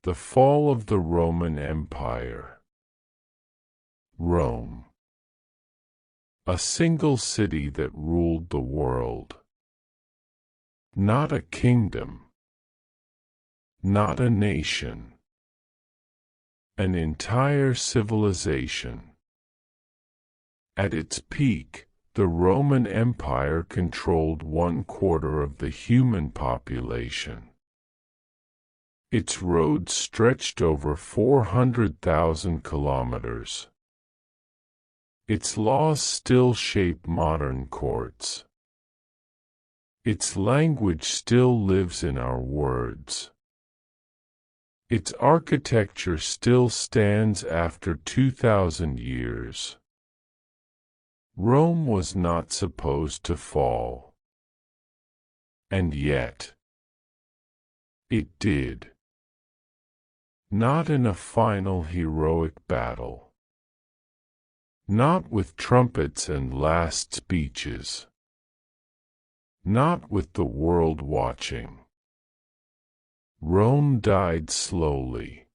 The fall of the Roman Empire. Rome. A single city that ruled the world. Not a kingdom. Not a nation. An entire civilization. At its peak, the Roman Empire controlled 1/4 of the human population. Its roads stretched over 400,000 kilometers. Its laws still shape modern courts. Its language still lives in our words. Its architecture still stands after 2,000 years. Rome was not supposed to fall. And yet, it did. Not in a final heroic battle. Not with trumpets and last speeches. Not with the world watching. Rome died slowly.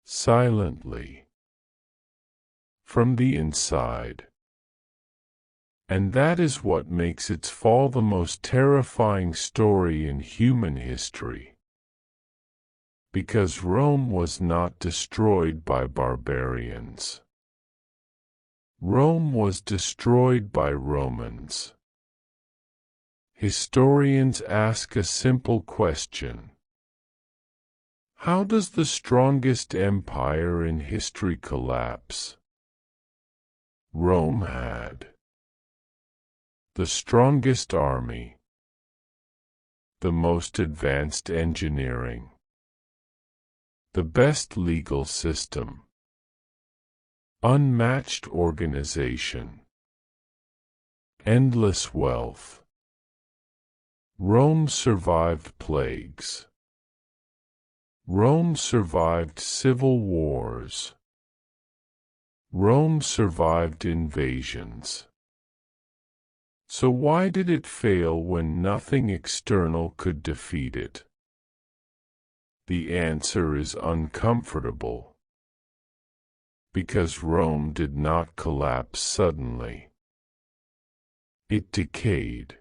Silently. From the inside. And that is what makes its fall the most terrifying story in human history. Because Rome was not destroyed by barbarians. Rome was destroyed by Romans. Historians ask a simple question. How does the strongest empire in history collapse? Rome had the strongest army, the most advanced engineering, the best legal system, unmatched organization, endless wealth. Rome survived plagues. Rome survived civil wars. Rome survived invasions. So why did it fail when nothing external could defeat it? The answer is uncomfortable. Because Rome did not collapse suddenly. It decayed.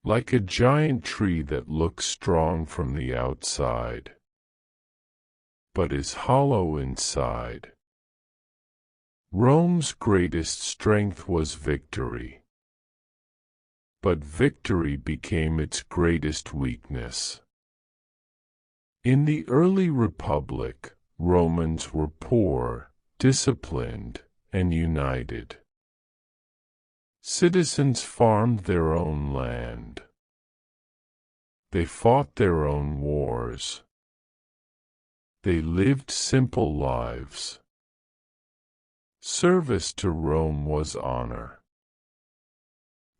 Like a giant tree that looks strong from the outside, but is hollow inside. Rome's greatest strength was victory. But victory became its greatest weakness. In the early Republic, Romans were poor, disciplined, and united. Citizens farmed their own land. They fought their own wars. They lived simple lives. Service to Rome was honor.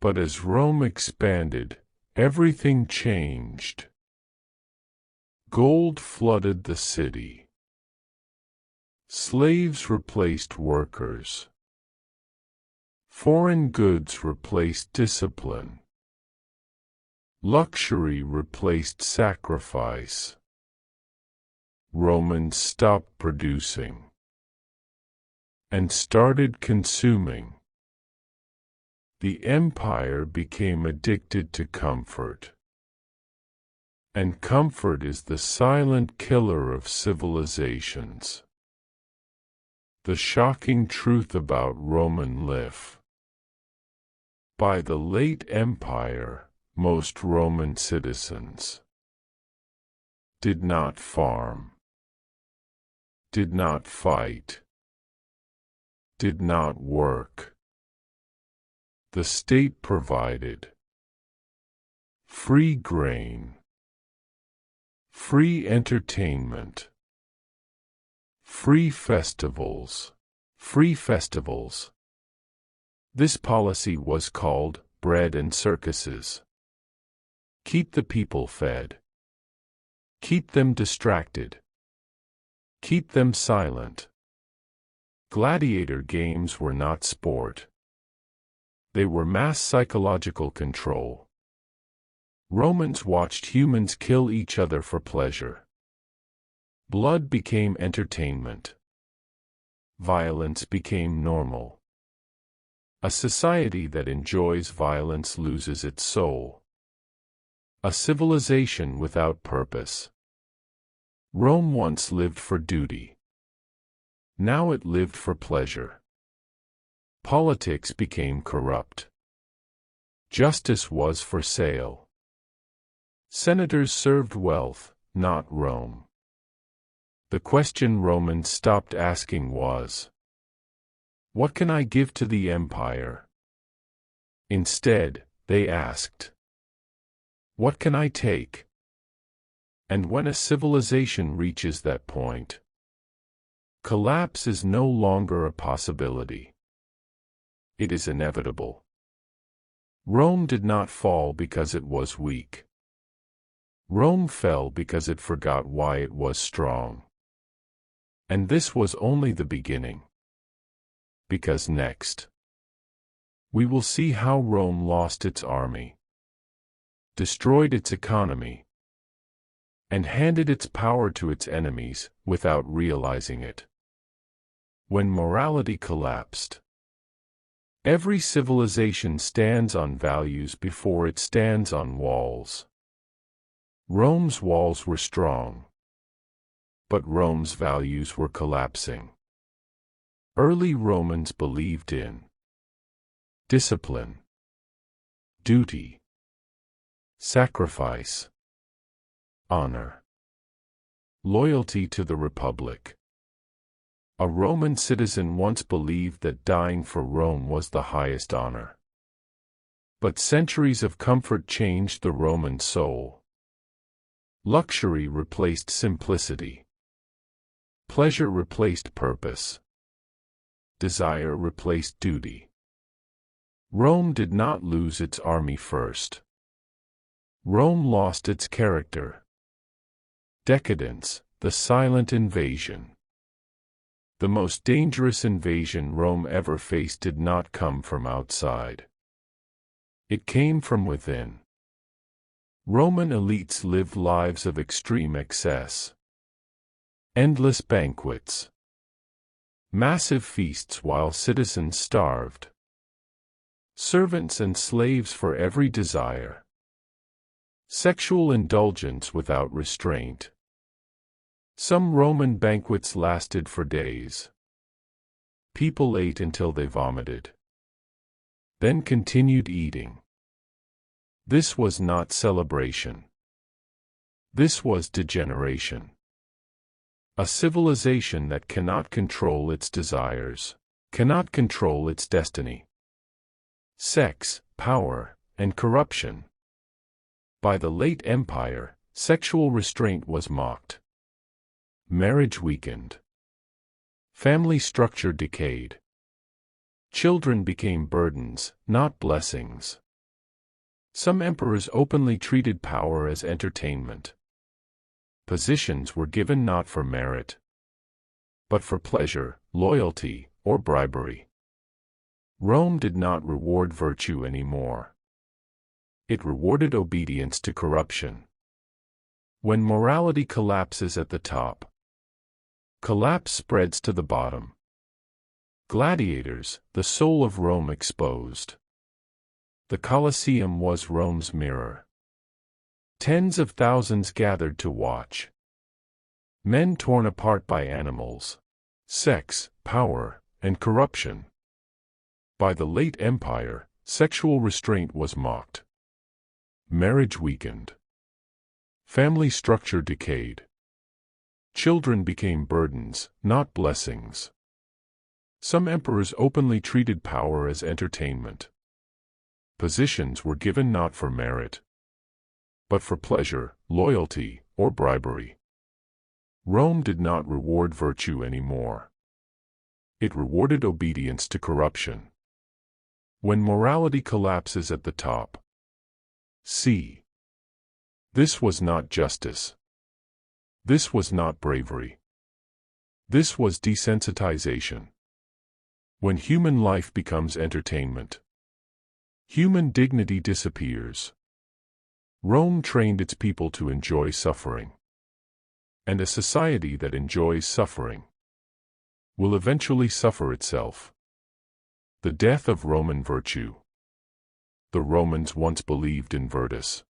But as Rome expanded, everything changed. Gold flooded the city. Slaves replaced workers. Foreign goods replaced discipline. Luxury replaced sacrifice. Romans stopped producing and started consuming. The empire became addicted to comfort. And comfort is the silent killer of civilizations. The shocking truth about Roman life. By the late empire, most Roman citizens did not farm, did not fight, did not work. The state provided free grain, free entertainment, free festivals. This policy was called bread and circuses. Keep the people fed. Keep them distracted. Keep them silent. Gladiator games were not sport. They were mass psychological control. Romans watched humans kill each other for pleasure. Blood became entertainment. Violence became normal. A society that enjoys violence loses its soul. A civilization without purpose. Rome once lived for duty. Now it lived for pleasure. Politics became corrupt. Justice was for sale. Senators served wealth, not Rome. The question Romans stopped asking was, "What can I give to the empire?" Instead, they asked, "What can I take?" And when a civilization reaches that point, collapse is no longer a possibility. It is inevitable. Rome did not fall because it was weak. Rome fell because it forgot why it was strong. And this was only the beginning. Because next, we will see how Rome lost its army, destroyed its economy, and handed its power to its enemies without realizing it. When morality collapsed, every civilization stands on values before it stands on walls. Rome's walls were strong, but Rome's values were collapsing. Early Romans believed in discipline, duty, sacrifice, honor, loyalty to the Republic. A Roman citizen once believed that dying for Rome was the highest honor. But centuries of comfort changed the Roman soul. Luxury replaced simplicity. Pleasure replaced purpose. Desire replaced duty. Rome did not lose its army first. Rome lost its character. Decadence, the silent invasion. The most dangerous invasion Rome ever faced did not come from outside. It came from within. Roman elites lived lives of extreme excess. Endless banquets. Massive feasts while citizens starved. Servants and slaves for every desire. Sexual indulgence without restraint. Some Roman banquets lasted for days. People ate until they vomited, then continued eating. This was not celebration. This was degeneration. A civilization that cannot control its desires, cannot control its destiny. Sex, power, and corruption. By the late Empire, sexual restraint was mocked. Marriage weakened. Family structure decayed. Children became burdens, not blessings. Some emperors openly treated power as entertainment. Positions were given not for merit, but for pleasure, loyalty, or bribery. Rome did not reward virtue anymore. It rewarded obedience to corruption. When morality collapses at the top, collapse spreads to the bottom. Gladiators, the soul of Rome exposed. The Colosseum was Rome's mirror. Tens of thousands gathered to watch. Men torn apart by animals, sex, power, and corruption. By the late Empire, sexual restraint was mocked. Marriage weakened. Family structure decayed. Children became burdens, not blessings. Some emperors openly treated power as entertainment. Positions were given not for merit, but for pleasure, loyalty, or bribery. Rome did not reward virtue anymore. It rewarded obedience to corruption. When morality collapses at the top, see. This was not justice. This was not bravery. This was desensitization. When human life becomes entertainment, human dignity disappears. Rome trained its people to enjoy suffering. And a society that enjoys suffering will eventually suffer itself. The death of Roman virtue. The Romans once believed in virtus,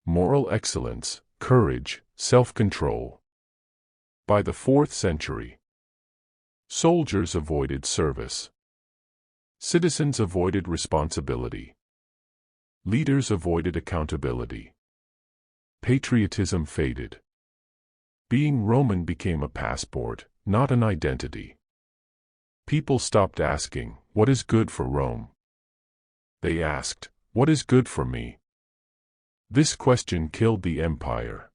moral excellence, courage, self-control. By the 4th century, soldiers avoided service. Citizens avoided responsibility. Leaders avoided accountability. Patriotism faded. Being Roman became a passport, not an identity. People stopped asking, "What is good for Rome?" They asked, "What is good for me?" This question killed the empire.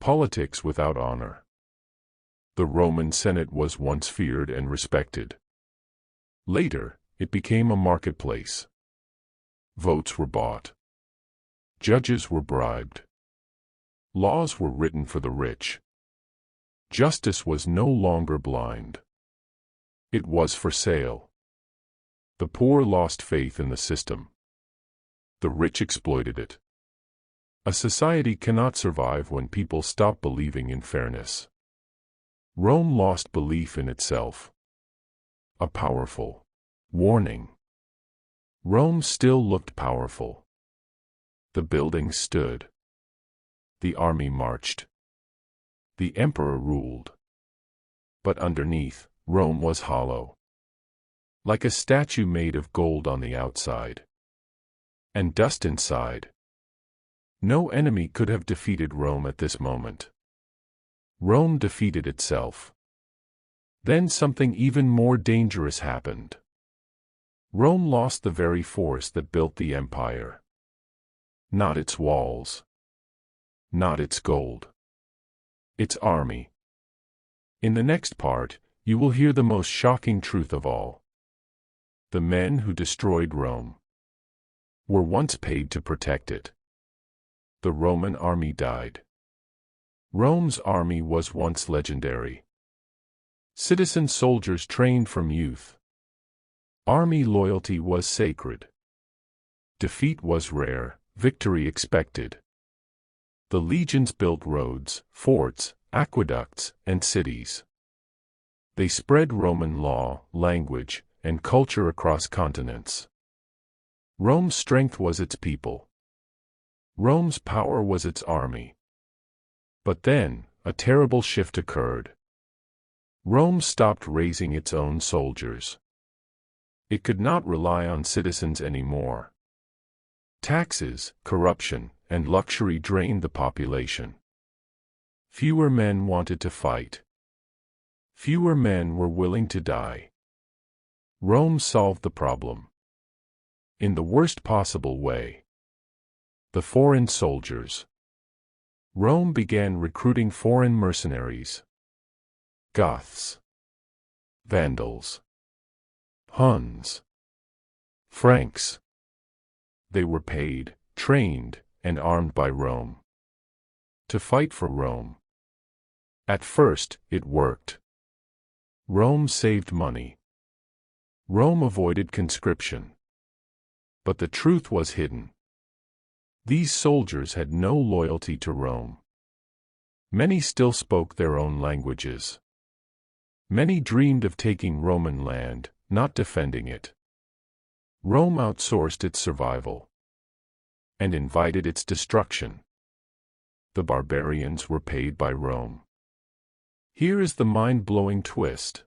Politics without honor. The Roman Senate was once feared and respected. Later, it became a marketplace. Votes were bought. Judges were bribed. Laws were written for the rich. Justice was no longer blind. It was for sale. The poor lost faith in the system. The rich exploited it. A society cannot survive when people stop believing in fairness. Rome lost belief in itself. A powerful warning. Rome still looked powerful. The buildings stood. The army marched. The emperor ruled. But underneath, Rome was hollow. Like a statue made of gold on the outside and dust inside. No enemy could have defeated Rome at this moment. Rome defeated itself. Then something even more dangerous happened. Rome lost the very force that built the empire. Not its walls. Not its gold. Its army. In the next part, you will hear the most shocking truth of all. The men who destroyed Rome were once paid to protect it. The Roman army died. Rome's army was once legendary. Citizen soldiers trained from youth. Army loyalty was sacred. Defeat was rare, victory expected. The legions built roads, forts, aqueducts, and cities. They spread Roman law, language, and culture across continents. Rome's strength was its people. Rome's power was its army. But then, a terrible shift occurred. Rome stopped raising its own soldiers. It could not rely on citizens anymore. Taxes, corruption, and luxury drained the population. Fewer men wanted to fight. Fewer men were willing to die. Rome solved the problem. In the worst possible way. The foreign soldiers. Rome began recruiting foreign mercenaries. Goths. Vandals. Huns. Franks. They were paid, trained, and armed by Rome to fight for Rome. At first, it worked. Rome saved money. Rome avoided conscription. But the truth was hidden. These soldiers had no loyalty to Rome. Many still spoke their own languages. Many dreamed of taking Roman land, not defending it. Rome outsourced its survival and invited its destruction. The barbarians were paid by Rome. Here is the mind-blowing twist.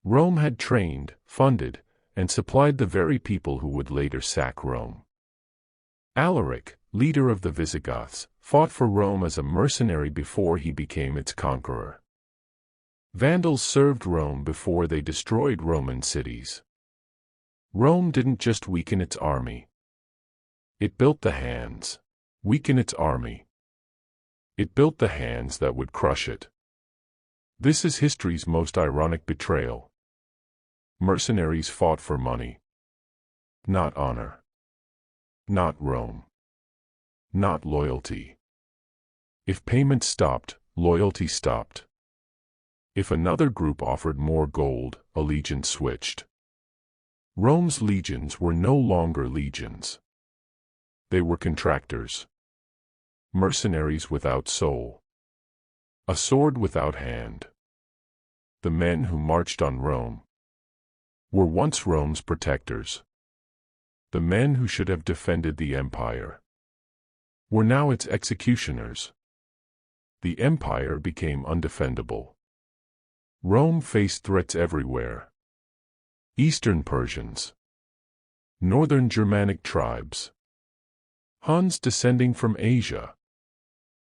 Rome had trained, funded, and supplied the very people who would later sack Rome. Alaric, leader of the Visigoths, fought for Rome as a mercenary before he became its conqueror. Vandals served Rome before they destroyed Roman cities. Rome didn't just weaken its army. It built the hands. Weaken its army. It built the hands that would crush it. This is history's most ironic betrayal. Mercenaries fought for money. Not honor. Not Rome. Not loyalty. If payment stopped, loyalty stopped. If another group offered more gold, allegiance switched. Rome's legions were no longer legions. They were contractors. Mercenaries without soul. A sword without hand. The men who marched on Rome were once Rome's protectors. The men who should have defended the empire were now its executioners. The empire became undefendable. Rome faced threats everywhere. Eastern Persians, northern Germanic tribes, Huns descending from Asia,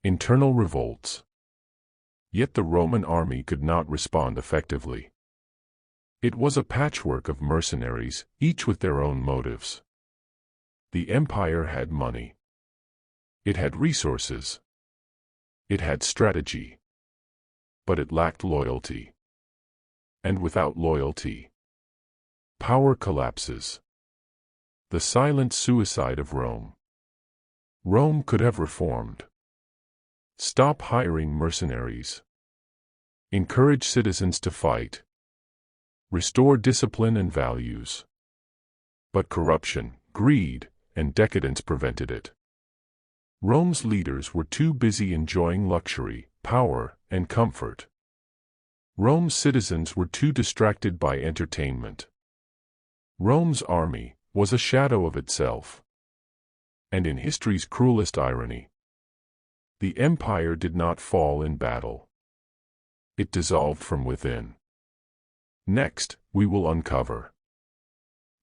internal revolts. Yet the Roman army could not respond effectively. It was a patchwork of mercenaries, each with their own motives. The empire had money. It had resources. It had strategy. But it lacked loyalty. And without loyalty, power collapses. The silent suicide of Rome. Rome could have reformed. Stop hiring mercenaries. Encourage citizens to fight. Restore discipline and values. But corruption, greed, and decadence prevented it. Rome's leaders were too busy enjoying luxury, power, and comfort. Rome's citizens were too distracted by entertainment. Rome's army was a shadow of itself. And in history's cruelest irony, the empire did not fall in battle. It dissolved from within. Next, we will uncover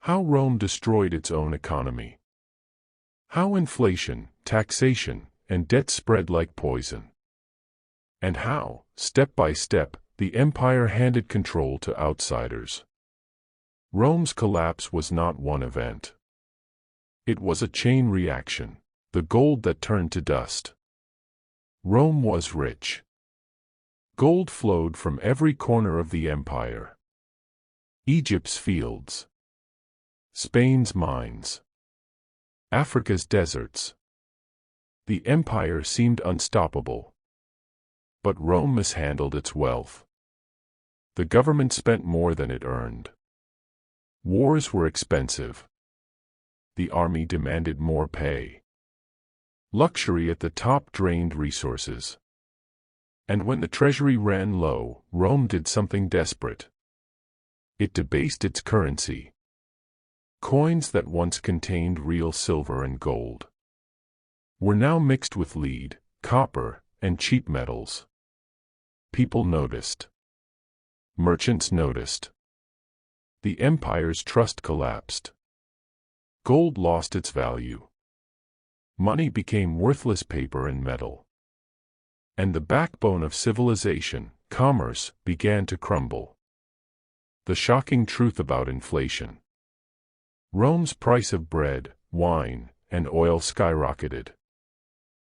how Rome destroyed its own economy. How inflation, taxation, and debt spread like poison. And how, step by step, the empire handed control to outsiders. Rome's collapse was not one event. It was a chain reaction, the gold that turned to dust. Rome was rich. Gold flowed from every corner of the empire. Egypt's fields, Spain's mines, Africa's deserts. The empire seemed unstoppable. But Rome mishandled its wealth. The government spent more than it earned. Wars were expensive. The army demanded more pay. Luxury at the top drained resources. And when the treasury ran low, Rome did something desperate. It debased its currency. Coins that once contained real silver and gold were now mixed with lead, copper, and cheap metals. People noticed. Merchants noticed. The empire's trust collapsed. Gold lost its value. Money became worthless paper and metal. And the backbone of civilization, commerce, began to crumble. The shocking truth about inflation. Rome's price of bread, wine, and oil skyrocketed.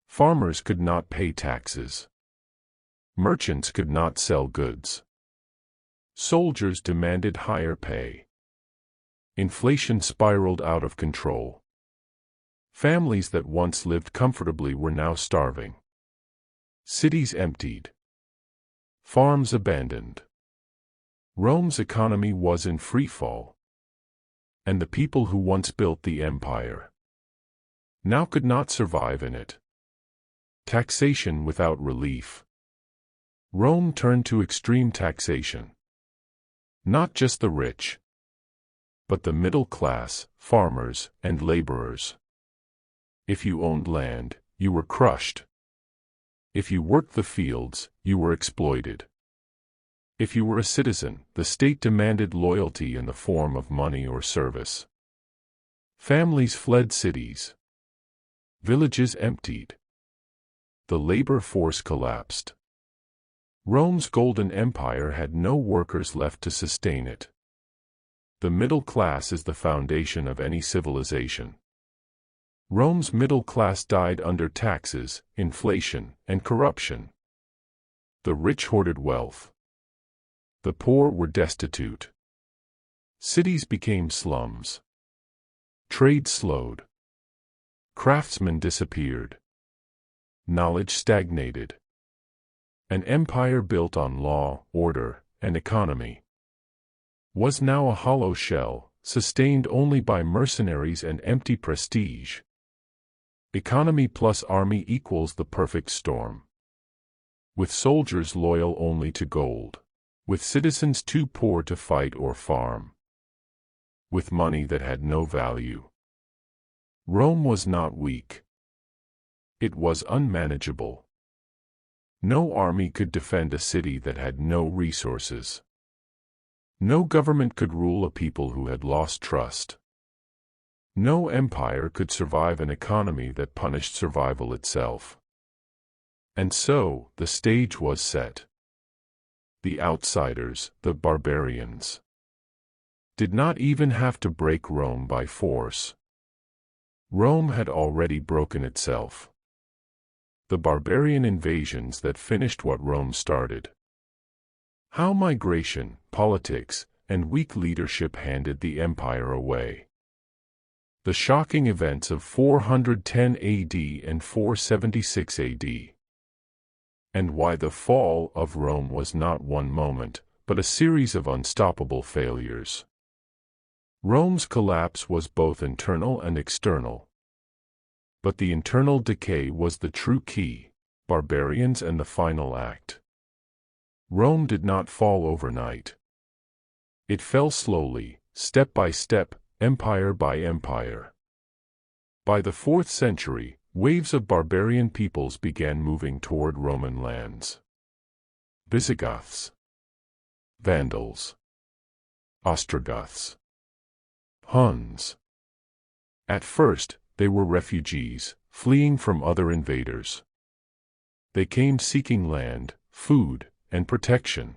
Farmers could not pay taxes. Merchants could not sell goods. Soldiers demanded higher pay. Inflation spiraled out of control. Families that once lived comfortably were now starving. Cities emptied. Farms abandoned. Rome's economy was in freefall. And the people who once built the empire now could not survive in it. Taxation without relief. Rome turned to extreme taxation. Not just the rich, but the middle class, farmers, and laborers. If you owned land, you were crushed. If you worked the fields, you were exploited. If you were a citizen, the state demanded loyalty in the form of money or service. Families fled cities. Villages emptied. The labor force collapsed. Rome's golden empire had no workers left to sustain it. The middle class is the foundation of any civilization. Rome's middle class died under taxes, inflation, and corruption. The rich hoarded wealth. The poor were destitute. Cities became slums. Trade slowed. Craftsmen disappeared. Knowledge stagnated. An empire built on law, order, and economy was now a hollow shell, sustained only by mercenaries and empty prestige. Economy plus army equals the perfect storm. with soldiers loyal only to gold, with citizens too poor to fight or farm, with money that had no value. Rome was not weak. It was unmanageable. No army could defend a city that had no resources. No government could rule a people who had lost trust. No empire could survive an economy that punished survival itself. And so, the stage was set. The outsiders, the barbarians, did not even have to break Rome by force. Rome had already broken itself. The barbarian invasions that finished what Rome started. How migration, politics, and weak leadership handed the empire away. The shocking events of 410 AD and 476 AD. And why the fall of Rome was not one moment, but a series of unstoppable failures. Rome's collapse was both internal and external. But the internal decay was the true key, barbarians and the final act. Rome did not fall overnight. It fell slowly, step by step, empire by empire. By the 4th century, waves of barbarian peoples began moving toward Roman lands. Visigoths, Vandals, Ostrogoths, Huns. At first, they were refugees, fleeing from other invaders. They came seeking land, food, and protection.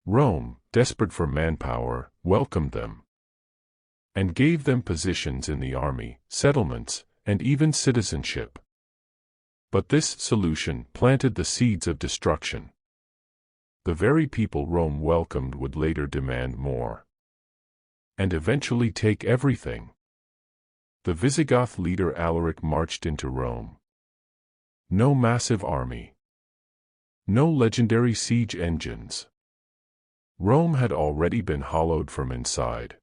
Rome, desperate for manpower, welcomed them and gave them positions in the army, settlements, and even citizenship. But this solution planted the seeds of destruction. The very people Rome welcomed would later demand more, and eventually take everything. The Visigoth leader Alaric marched into Rome. No massive army. No legendary siege engines. Rome had already been hollowed from inside.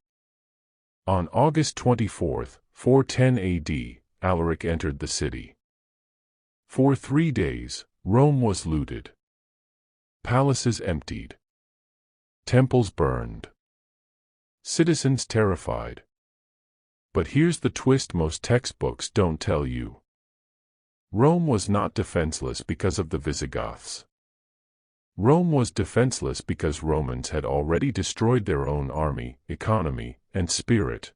On August 24, 410 AD, Alaric entered the city. For 3 days, Rome was looted. Palaces emptied. Temples burned. Citizens terrified. But here's the twist most textbooks don't tell you. Rome was not defenseless because of the Visigoths. Rome was defenseless because Romans had already destroyed their own army, economy, and spirit.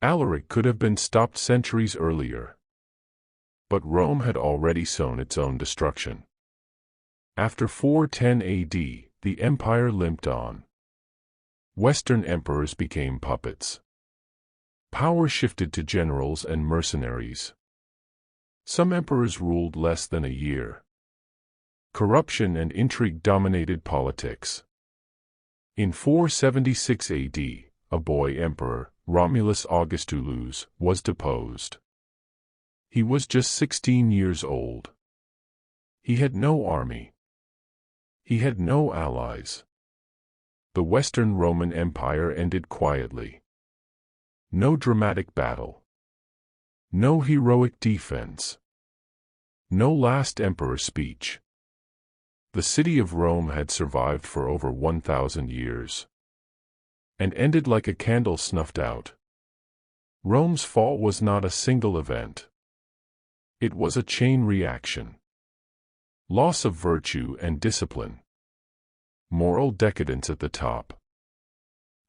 Alaric could have been stopped centuries earlier. But Rome had already sown its own destruction. After 410 AD, the empire limped on. Western emperors became puppets. Power shifted to generals and mercenaries. Some emperors ruled less than a year. Corruption and intrigue dominated politics. In 476 AD, a boy emperor, Romulus Augustulus, was deposed. He was just 16 years old. He had no army. He had no allies. The Western Roman Empire ended quietly. No dramatic battle. No heroic defense. No last emperor speech. The city of Rome had survived for over 1,000 years. And ended like a candle snuffed out. Rome's fall was not a single event. It was a chain reaction. Loss of virtue and discipline. Moral decadence at the top.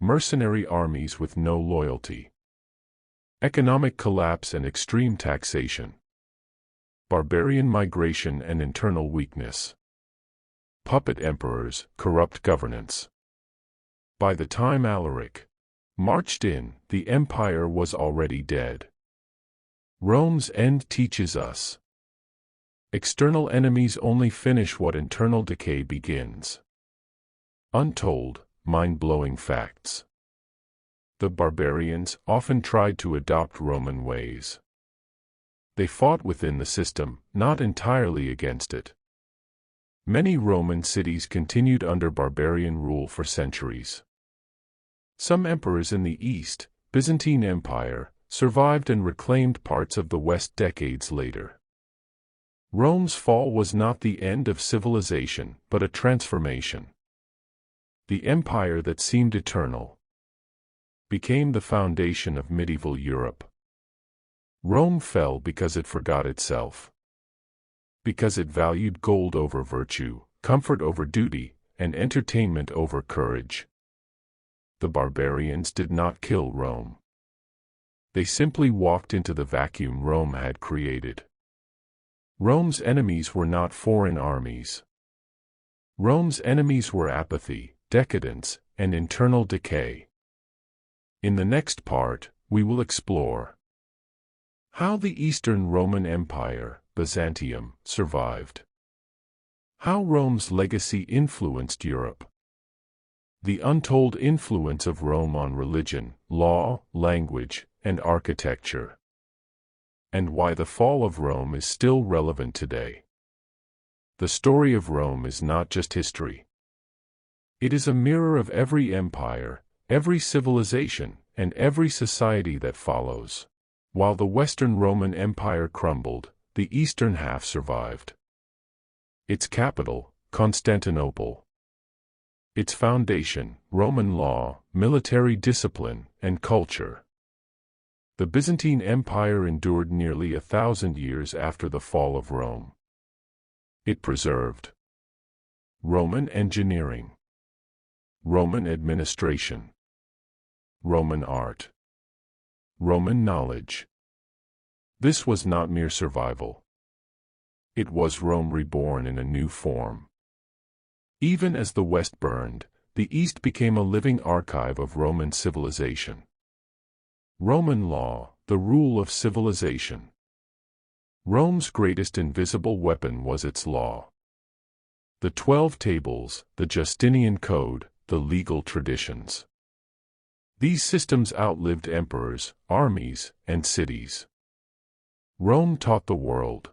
Mercenary armies with no loyalty. Economic collapse and extreme taxation. Barbarian migration and internal weakness. Puppet emperors, corrupt governance. By the time Alaric marched in, the empire was already dead. Rome's end teaches us. External enemies only finish what internal decay begins. Untold, mind-blowing facts. The barbarians often tried to adopt Roman ways. They fought within the system, not entirely against it. Many Roman cities continued under barbarian rule for centuries. Some emperors in the East, Byzantine Empire, survived and reclaimed parts of the West decades later. Rome's fall was not the end of civilization, but a transformation. The empire that seemed eternal became the foundation of medieval Europe. Rome fell because it forgot itself, because it valued gold over virtue, comfort over duty, and entertainment over courage. The barbarians did not kill Rome. They simply walked into the vacuum Rome had created. Rome's enemies were not foreign armies. Rome's enemies were apathy, decadence, and internal decay. In the next part, we will explore how the Eastern Roman Empire, Byzantium, survived. How Rome's legacy influenced Europe. The untold influence of Rome on religion, law, language, and architecture. And why the fall of Rome is still relevant today. The story of Rome is not just history. It is a mirror of every empire, every civilization, and every society that follows. While the Western Roman Empire crumbled, the eastern half survived. Its capital, Constantinople. Its foundation, Roman law, military discipline, and culture. The Byzantine Empire endured nearly 1,000 years after the fall of Rome. It preserved Roman engineering, Roman administration, Roman art, Roman knowledge. This was not mere survival. It was Rome reborn in a new form. Even as the West burned, the East became a living archive of Roman civilization. Roman law, the rule of civilization. Rome's greatest invisible weapon was its law. The 12 Tables, the Justinian Code, the legal traditions. These systems outlived emperors, armies, and cities. Rome taught the world.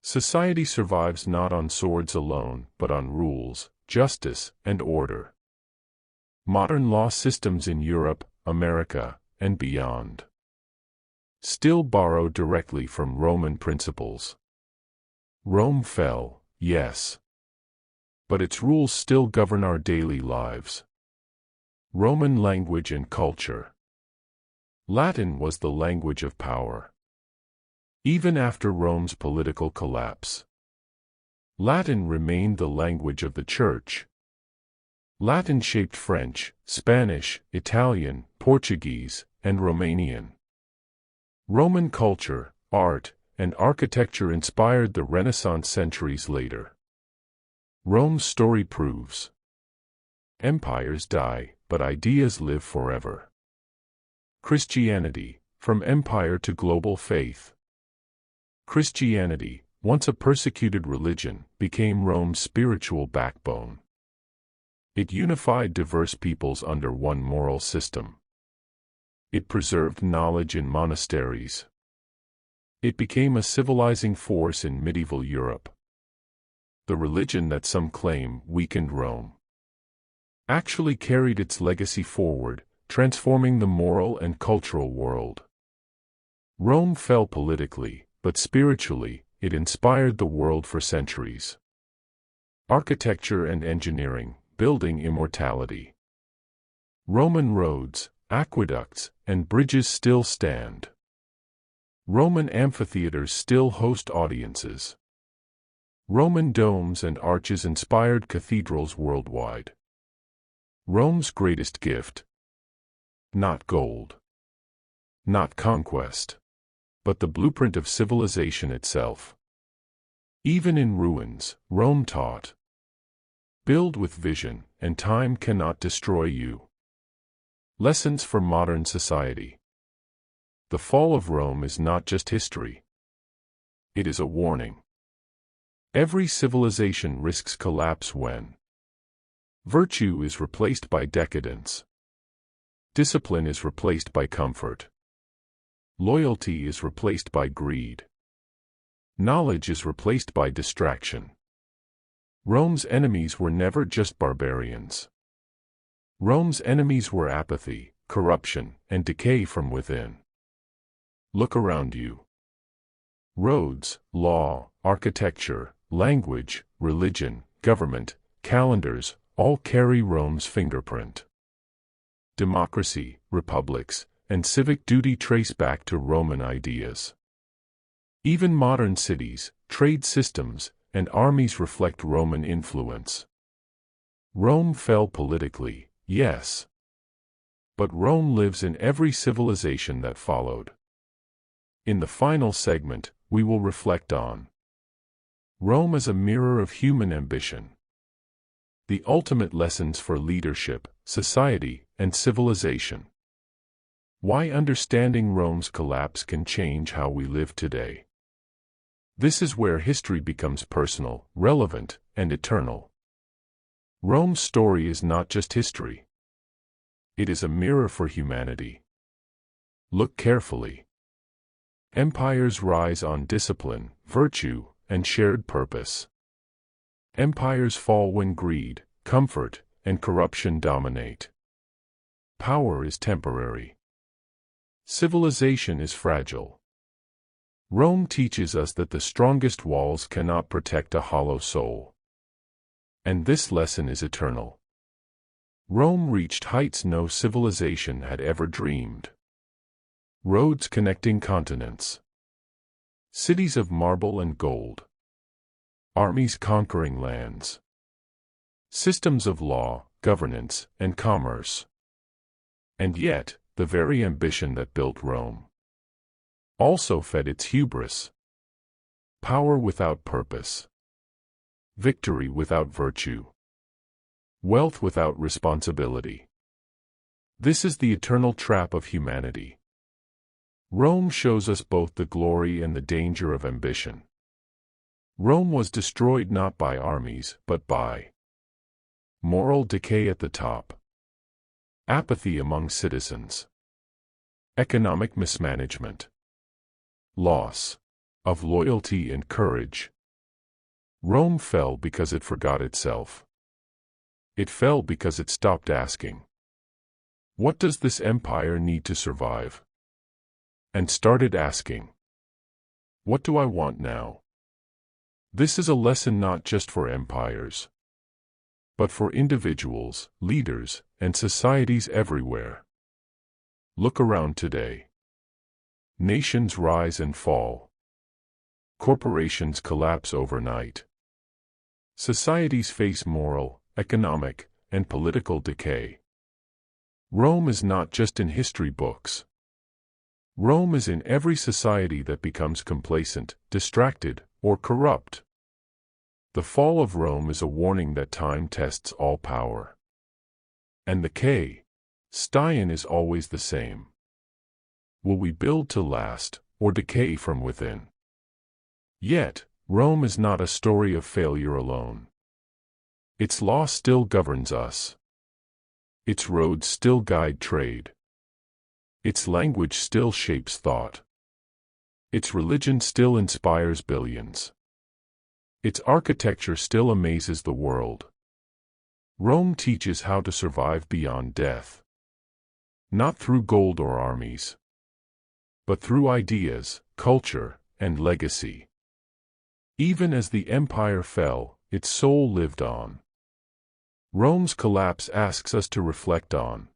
Society survives not on swords alone, but on rules, justice, and order. Modern law systems in Europe, America, and beyond still borrow directly from Roman principles. Rome fell, yes, but its rules still govern our daily lives. Roman language and culture. Latin was the language of power. Even after Rome's political collapse, Latin remained the language of the Church. Latin shaped French, Spanish, Italian, Portuguese, and Romanian. Roman culture, art, and architecture inspired the Renaissance centuries later. Rome's story proves empires die, but ideas live forever. Christianity, from empire to global faith. Christianity, once a persecuted religion, became Rome's spiritual backbone. It unified diverse peoples under one moral system. It preserved knowledge in monasteries. It became a civilizing force in medieval Europe. The religion that some claim weakened Rome actually carried its legacy forward, transforming the moral and cultural world. Rome fell politically, but spiritually, it inspired the world for centuries. Architecture and engineering, building immortality. Roman roads, aqueducts, and bridges still stand. Roman amphitheaters still host audiences. Roman domes and arches inspired cathedrals worldwide. Rome's greatest gift. Not gold. Not conquest. But the blueprint of civilization itself. Even in ruins, Rome taught. Build with vision, and time cannot destroy you. Lessons for modern society. The fall of Rome is not just history. It is a warning. Every civilization risks collapse when virtue is replaced by decadence. Discipline is replaced by comfort. Loyalty is replaced by greed. Knowledge is replaced by distraction. Rome's enemies were never just barbarians. Rome's enemies were apathy, corruption, and decay from within. Look around you. Roads, law, architecture, language, religion, government, calendars, all carry Rome's fingerprint. Democracy, republics, and civic duty trace back to Roman ideas. Even modern cities, trade systems, and armies reflect Roman influence. Rome fell politically, yes. But Rome lives in every civilization that followed. In the final segment, we will reflect on Rome as a mirror of human ambition. The ultimate lessons for leadership, society, and civilization. Why understanding Rome's collapse can change how we live today. This is where history becomes personal, relevant, and eternal. Rome's story is not just history. It is a mirror for humanity. Look carefully. Empires rise on discipline, virtue, and shared purpose. Empires fall when greed, comfort, and corruption dominate. Power is temporary. Civilization is fragile. Rome teaches us that the strongest walls cannot protect a hollow soul. And this lesson is eternal. Rome reached heights no civilization had ever dreamed. Roads connecting continents. Cities of marble and gold. Armies conquering lands. Systems of law, governance, and commerce. And yet, the very ambition that built Rome also fed its hubris. Power without purpose. Victory without virtue. Wealth without responsibility. This is the eternal trap of humanity. Rome shows us both the glory and the danger of ambition. Rome was destroyed not by armies, but by moral decay at the top, apathy among citizens, economic mismanagement, loss of loyalty and courage. Rome fell because it forgot itself. It fell because it stopped asking, "What does this empire need to survive?" And started asking, "What do I want now?" This is a lesson not just for empires, but for individuals, leaders, and societies everywhere. Look around today. Nations rise and fall. Corporations collapse overnight. Societies face moral, economic, and political decay. Rome is not just in history books. Rome is in every society that becomes complacent, distracted, or corrupt. The fall of Rome is a warning that time tests all power. And the Stein is always the same. Will we build to last, or decay from within? Yet, Rome is not a story of failure alone. Its law still governs us. Its roads still guide trade. Its language still shapes thought. Its religion still inspires billions. Its architecture still amazes the world. Rome teaches how to survive beyond death. Not through gold or armies, but through ideas, culture, and legacy. Even as the empire fell, its soul lived on. Rome's collapse asks us to reflect on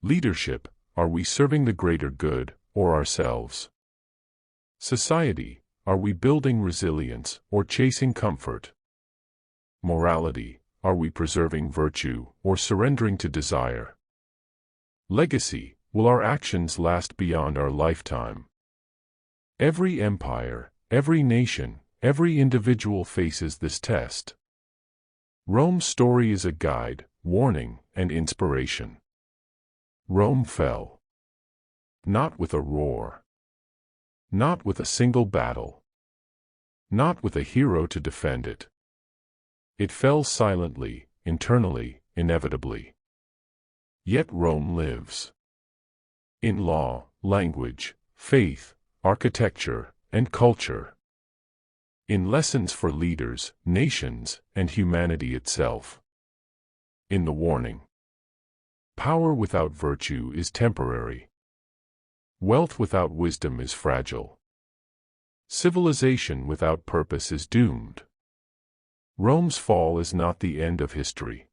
leadership. Are we serving the greater good, or ourselves? Society, are we building resilience, or chasing comfort? Morality, are we preserving virtue, or surrendering to desire? Legacy, will our actions last beyond our lifetime? Every empire, every nation, every individual faces this test. Rome's story is a guide, warning, and inspiration. Rome fell. Not with a roar. Not with a single battle. Not with a hero to defend it. It fell silently, internally, inevitably. Yet Rome lives. In law, language, faith, architecture, and culture. In lessons for leaders, nations, and humanity itself. In the warning. Power without virtue is temporary. Wealth without wisdom is fragile. Civilization without purpose is doomed. Rome's fall is not the end of history.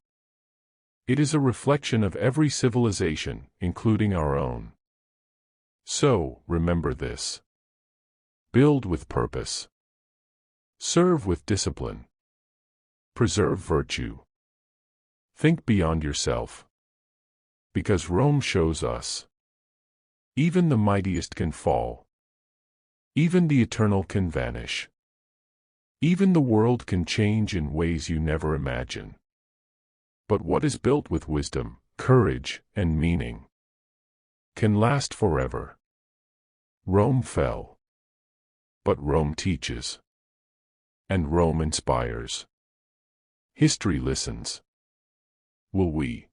It is a reflection of every civilization, including our own. So, remember this. Build with purpose. Serve with discipline. Preserve virtue. Think beyond yourself. Because Rome shows us. Even the mightiest can fall. Even the eternal can vanish. Even the world can change in ways you never imagine. But what is built with wisdom, courage, and meaning can last forever. Rome fell. But Rome teaches. And Rome inspires. History listens. Will we?